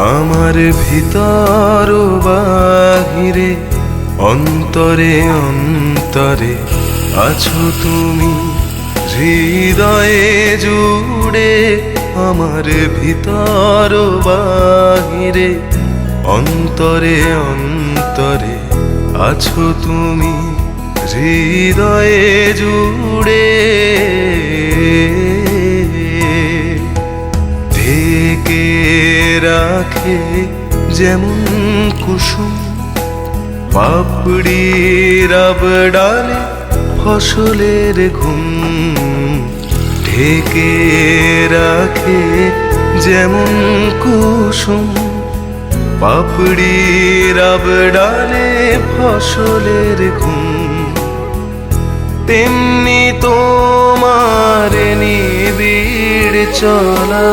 আমার ভিতর বাহিরে অন্তরে অন্তরে আছো তুমি হৃদয়ে জুড়ে। আমার ভিতর বাহিরে অন্তরে অন্তরে আছো তুমি হৃদয়ে জুড়ে। ঢেকে রাখে যেমন কুসুম পাপড়ির ডালে ফসলের ঘুম। ঢেকে রাখে যেমন কুসুম পাপড়ির ডালে ফসলের ঘুম। তেমনি তোমার নিবিড় চলা